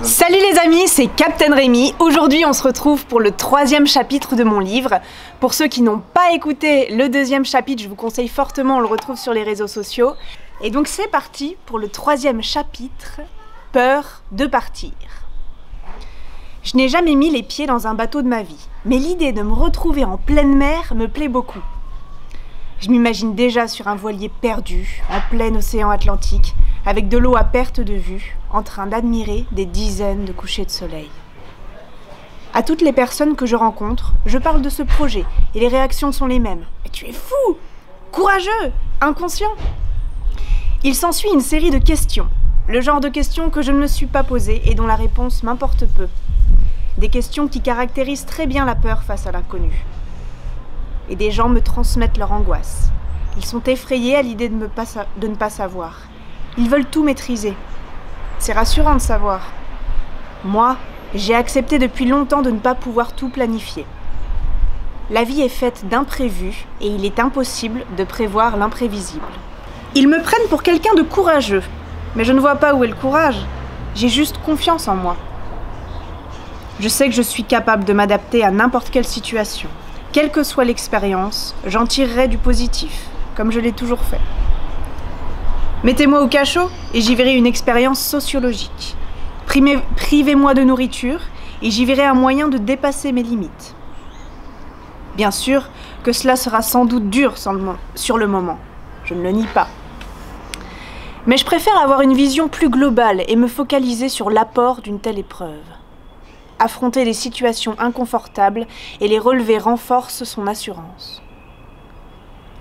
Salut les amis, c'est Captain Rémi. Aujourd'hui on se retrouve pour le 3e chapitre de mon livre. Pour ceux qui n'ont pas écouté le 2e chapitre, je vous conseille fortement, on le retrouve sur les réseaux sociaux. Et donc c'est parti pour le 3e chapitre, Peur de partir. Je n'ai jamais mis les pieds dans un bateau de ma vie, mais l'idée de me retrouver en pleine mer me plaît beaucoup. Je m'imagine déjà sur un voilier perdu, en plein océan Atlantique, avec de l'eau à perte de vue, en train d'admirer des dizaines de couchers de soleil. À toutes les personnes que je rencontre, je parle de ce projet et les réactions sont les mêmes. « Mais tu es fou! Courageux! Inconscient !» Il s'ensuit une série de questions, le genre de questions que je ne me suis pas posées et dont la réponse m'importe peu. Des questions qui caractérisent très bien la peur face à l'inconnu. Et des gens me transmettent leur angoisse. Ils sont effrayés à l'idée de ne pas savoir. Ils veulent tout maîtriser. C'est rassurant de savoir. Moi, j'ai accepté depuis longtemps de ne pas pouvoir tout planifier. La vie est faite d'imprévus et il est impossible de prévoir l'imprévisible. Ils me prennent pour quelqu'un de courageux, mais je ne vois pas où est le courage. J'ai juste confiance en moi. Je sais que je suis capable de m'adapter à n'importe quelle situation. Quelle que soit l'expérience, j'en tirerai du positif, comme je l'ai toujours fait. Mettez-moi au cachot et j'y verrai une expérience sociologique. Privez-moi de nourriture et j'y verrai un moyen de dépasser mes limites. Bien sûr que cela sera sans doute dur sur le moment, je ne le nie pas. Mais je préfère avoir une vision plus globale et me focaliser sur l'apport d'une telle épreuve. Affronter des situations inconfortables et les relever renforce son assurance.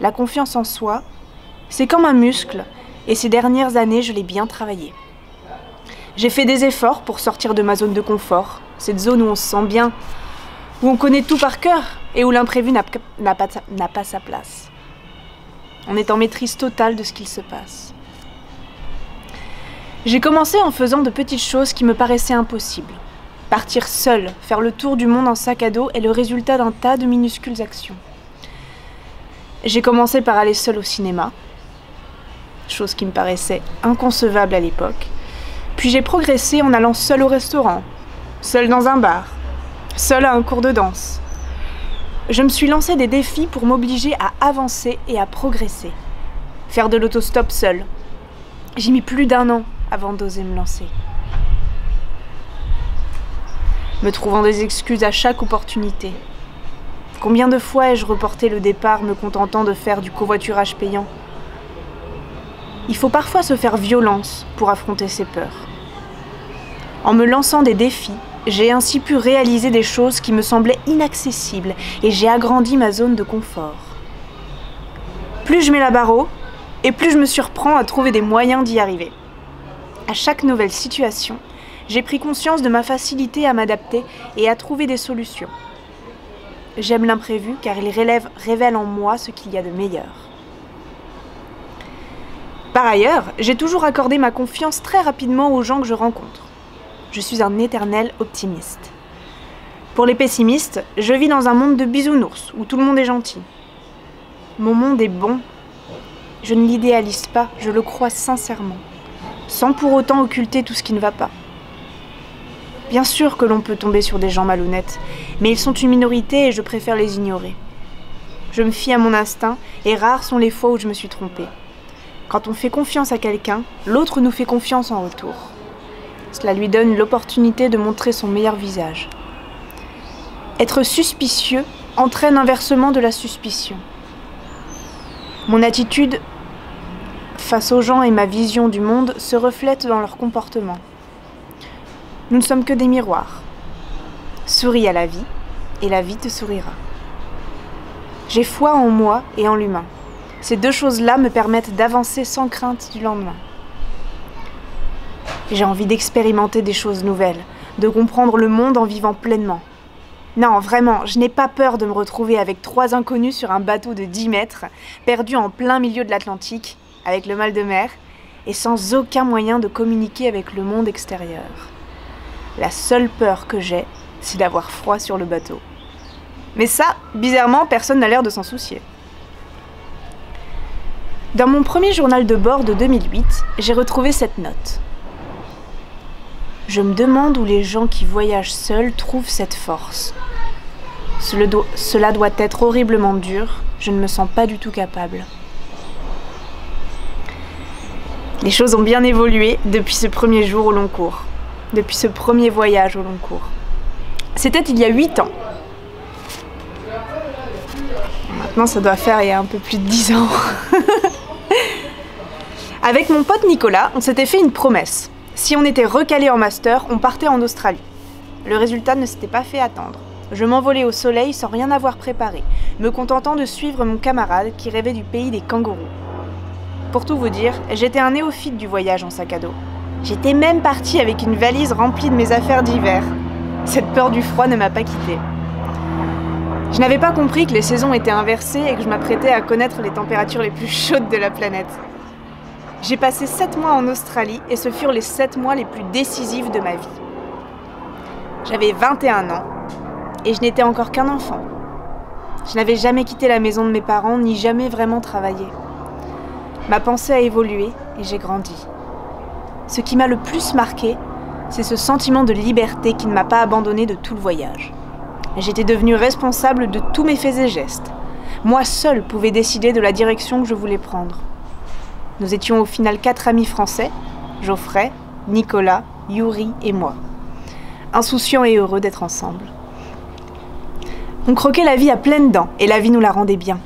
La confiance en soi, c'est comme un muscle et ces dernières années, je l'ai bien travaillé. J'ai fait des efforts pour sortir de ma zone de confort, cette zone où on se sent bien, où on connaît tout par cœur et où l'imprévu n'a pas sa place. On est en maîtrise totale de ce qu'il se passe. J'ai commencé en faisant de petites choses qui me paraissaient impossibles. Partir seule, faire le tour du monde en sac à dos est le résultat d'un tas de minuscules actions. J'ai commencé par aller seule au cinéma, chose qui me paraissait inconcevable à l'époque. Puis j'ai progressé en allant seule au restaurant, seule dans un bar, seule à un cours de danse. Je me suis lancé des défis pour m'obliger à avancer et à progresser. Faire de l'autostop seule. J'ai mis plus d'1 an avant d'oser me lancer. Me trouvant des excuses à chaque opportunité. Combien de fois ai-je reporté le départ me contentant de faire du covoiturage payant? Il faut parfois se faire violence pour affronter ses peurs. En me lançant des défis, j'ai ainsi pu réaliser des choses qui me semblaient inaccessibles et j'ai agrandi ma zone de confort. Plus je mets la barre haut, et plus je me surprends à trouver des moyens d'y arriver. À chaque nouvelle situation, j'ai pris conscience de ma facilité à m'adapter et à trouver des solutions. J'aime l'imprévu car il révèle en moi ce qu'il y a de meilleur. Par ailleurs, j'ai toujours accordé ma confiance très rapidement aux gens que je rencontre. Je suis un éternel optimiste. Pour les pessimistes, je vis dans un monde de bisounours où tout le monde est gentil. Mon monde est bon. Je ne l'idéalise pas, je le crois sincèrement, sans pour autant occulter tout ce qui ne va pas. Bien sûr que l'on peut tomber sur des gens malhonnêtes, mais ils sont une minorité et je préfère les ignorer. Je me fie à mon instinct et rares sont les fois où je me suis trompée. Quand on fait confiance à quelqu'un, l'autre nous fait confiance en retour. Cela lui donne l'opportunité de montrer son meilleur visage. Être suspicieux entraîne inversement de la suspicion. Mon attitude face aux gens et ma vision du monde se reflètent dans leur comportement. Nous ne sommes que des miroirs. Souris à la vie, et la vie te sourira. J'ai foi en moi et en l'humain. Ces deux choses-là me permettent d'avancer sans crainte du lendemain. J'ai envie d'expérimenter des choses nouvelles, de comprendre le monde en vivant pleinement. Non, vraiment, je n'ai pas peur de me retrouver avec 3 inconnus sur un bateau de 10 mètres, perdu en plein milieu de l'Atlantique, avec le mal de mer, et sans aucun moyen de communiquer avec le monde extérieur. La seule peur que j'ai, c'est d'avoir froid sur le bateau. Mais ça, bizarrement, personne n'a l'air de s'en soucier. Dans mon premier journal de bord de 2008, j'ai retrouvé cette note. Je me demande où les gens qui voyagent seuls trouvent cette force. Cela doit être horriblement dur, je ne me sens pas du tout capable. Les choses ont bien évolué depuis ce premier jour au long cours, depuis ce premier voyage au long cours. C'était il y a 8 ans. Maintenant, ça doit faire il y a un peu plus de 10 ans. Avec mon pote Nicolas, on s'était fait une promesse. Si on était recalé en master, on partait en Australie. Le résultat ne s'était pas fait attendre. Je m'envolais au soleil sans rien avoir préparé, me contentant de suivre mon camarade qui rêvait du pays des kangourous. Pour tout vous dire, j'étais un néophyte du voyage en sac à dos. J'étais même partie avec une valise remplie de mes affaires d'hiver. Cette peur du froid ne m'a pas quittée. Je n'avais pas compris que les saisons étaient inversées et que je m'apprêtais à connaître les températures les plus chaudes de la planète. J'ai passé 7 mois en Australie et ce furent les 7 mois les plus décisifs de ma vie. J'avais 21 ans et je n'étais encore qu'un enfant. Je n'avais jamais quitté la maison de mes parents ni jamais vraiment travaillé. Ma pensée a évolué et j'ai grandi. Ce qui m'a le plus marqué, c'est ce sentiment de liberté qui ne m'a pas abandonné de tout le voyage. J'étais devenue responsable de tous mes faits et gestes. Moi seule pouvais décider de la direction que je voulais prendre. Nous étions au final 4 amis français, Geoffrey, Nicolas, Yuri et moi. Insouciants et heureux d'être ensemble. On croquait la vie à pleines dents et la vie nous la rendait bien.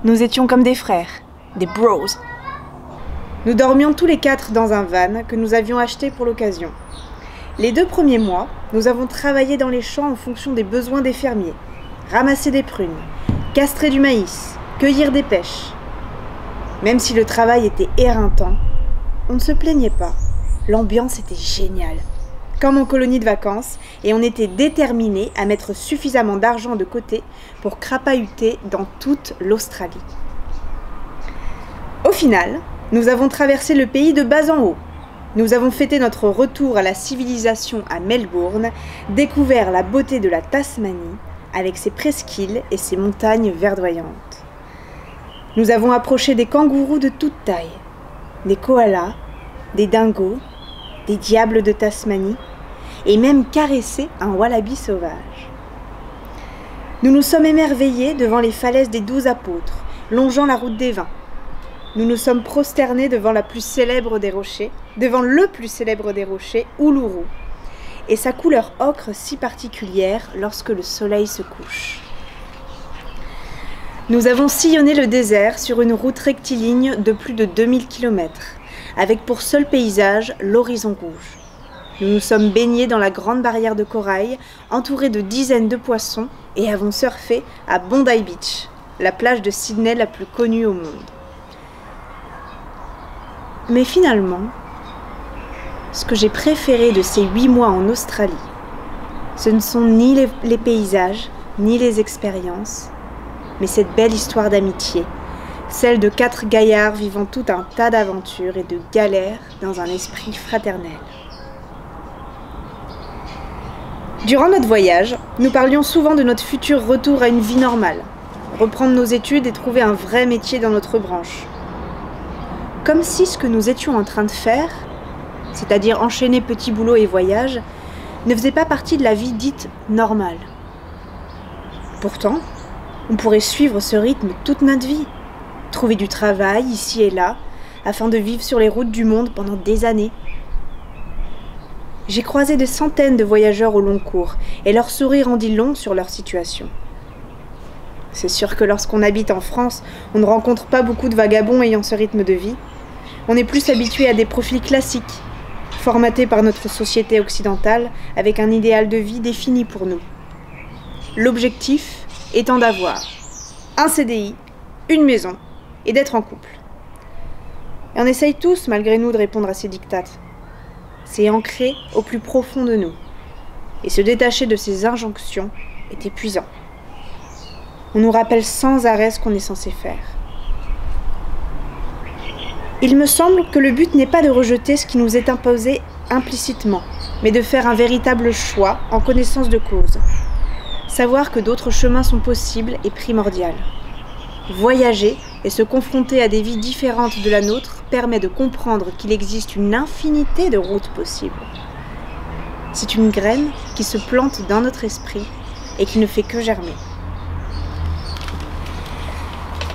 Nous étions comme des frères, des bros. Nous dormions tous les 4 dans un van que nous avions acheté pour l'occasion. Les 2 premiers mois, nous avons travaillé dans les champs en fonction des besoins des fermiers. Ramasser des prunes, castrer du maïs, cueillir des pêches. Même si le travail était éreintant, on ne se plaignait pas. L'ambiance était géniale. Comme en colonie de vacances, et on était déterminés à mettre suffisamment d'argent de côté pour crapahuter dans toute l'Australie. Au final, nous avons traversé le pays de bas en haut. Nous avons fêté notre retour à la civilisation à Melbourne, découvert la beauté de la Tasmanie avec ses presqu'îles et ses montagnes verdoyantes. Nous avons approché des kangourous de toute taille, des koalas, des dingos, des diables de Tasmanie et même caressé un wallaby sauvage. Nous nous sommes émerveillés devant les falaises des 12 apôtres, longeant la route des vins. Nous nous sommes prosternés devant le plus célèbre des rochers, Uluru, et sa couleur ocre si particulière lorsque le soleil se couche. Nous avons sillonné le désert sur une route rectiligne de plus de 2000 km, avec pour seul paysage l'horizon rouge. Nous nous sommes baignés dans la grande barrière de corail, entourés de dizaines de poissons, et avons surfé à Bondi Beach, la plage de Sydney la plus connue au monde. Mais finalement, ce que j'ai préféré de ces 8 mois en Australie, ce ne sont ni les paysages, ni les expériences, mais cette belle histoire d'amitié, celle de 4 gaillards vivant tout un tas d'aventures et de galères dans un esprit fraternel. Durant notre voyage, nous parlions souvent de notre futur retour à une vie normale, reprendre nos études et trouver un vrai métier dans notre branche. Comme si ce que nous étions en train de faire, c'est-à-dire enchaîner petits boulots et voyages, ne faisait pas partie de la vie dite normale. Pourtant, on pourrait suivre ce rythme toute notre vie, trouver du travail ici et là, afin de vivre sur les routes du monde pendant des années. J'ai croisé des centaines de voyageurs au long cours, et leur sourire en dit long sur leur situation. C'est sûr que lorsqu'on habite en France, on ne rencontre pas beaucoup de vagabonds ayant ce rythme de vie. On est plus habitué à des profils classiques, formatés par notre société occidentale avec un idéal de vie défini pour nous. L'objectif étant d'avoir un CDI, une maison et d'être en couple. Et on essaye tous, malgré nous, de répondre à ces dictates. C'est ancré au plus profond de nous. Et se détacher de ces injonctions est épuisant. On nous rappelle sans arrêt ce qu'on est censé faire. Il me semble que le but n'est pas de rejeter ce qui nous est imposé implicitement, mais de faire un véritable choix en connaissance de cause. Savoir que d'autres chemins sont possibles est primordial. Voyager et se confronter à des vies différentes de la nôtre permet de comprendre qu'il existe une infinité de routes possibles. C'est une graine qui se plante dans notre esprit et qui ne fait que germer.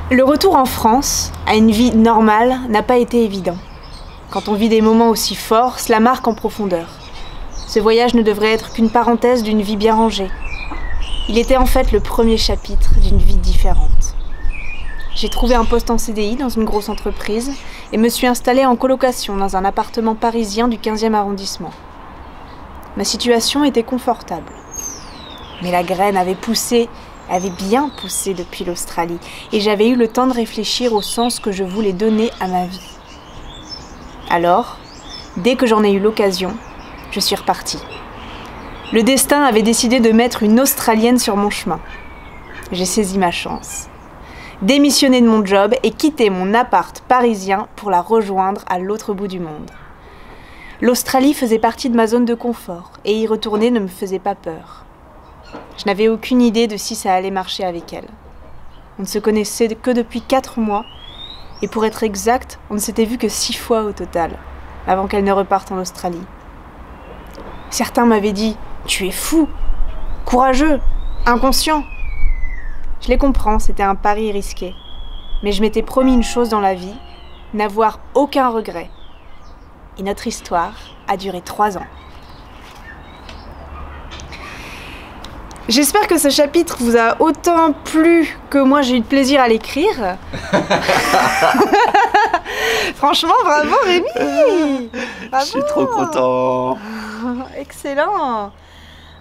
Le retour en France, à une vie normale, n'a pas été évident. Quand on vit des moments aussi forts, cela marque en profondeur. Ce voyage ne devrait être qu'une parenthèse d'une vie bien rangée. Il était en fait le premier chapitre d'une vie différente. J'ai trouvé un poste en CDI dans une grosse entreprise et me suis installée en colocation dans un appartement parisien du 15e arrondissement. Ma situation était confortable. Mais la graine avait bien poussé depuis l'Australie et j'avais eu le temps de réfléchir au sens que je voulais donner à ma vie. Alors, dès que j'en ai eu l'occasion, je suis repartie. Le destin avait décidé de mettre une Australienne sur mon chemin. J'ai saisi ma chance. Démissionner de mon job et quitter mon appart parisien pour la rejoindre à l'autre bout du monde. L'Australie faisait partie de ma zone de confort et y retourner ne me faisait pas peur. Je n'avais aucune idée de si ça allait marcher avec elle. On ne se connaissait que depuis 4 mois et pour être exact, on ne s'était vu que 6 fois au total, avant qu'elle ne reparte en Australie. Certains m'avaient dit « Tu es fou, courageux, inconscient ». Je les comprends, c'était un pari risqué. Mais je m'étais promis une chose dans la vie, n'avoir aucun regret. Et notre histoire a duré 3 ans. J'espère que ce chapitre vous a autant plu que moi j'ai eu de plaisir à l'écrire. Franchement, bravo Rémi! Bravo. Je suis trop content. Excellent.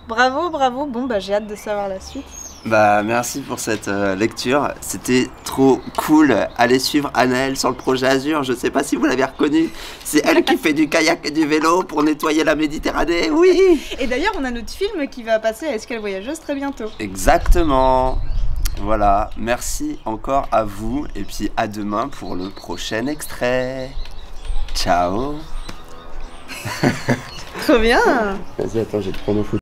Bravo, bravo. Bon, j'ai hâte de savoir la suite. Merci pour cette lecture, c'était trop cool. Allez suivre Anaëlle sur le projet Azur, je sais pas si vous l'avez reconnu, c'est elle qui fait du kayak et du vélo pour nettoyer la Méditerranée, oui. Et d'ailleurs on a notre film qui va passer à Escale Voyageuse très bientôt. Exactement. Voilà, merci encore à vous et puis à demain pour le prochain extrait. Ciao. Trop bien. Vas-y, attends, j'ai de prendre une photo.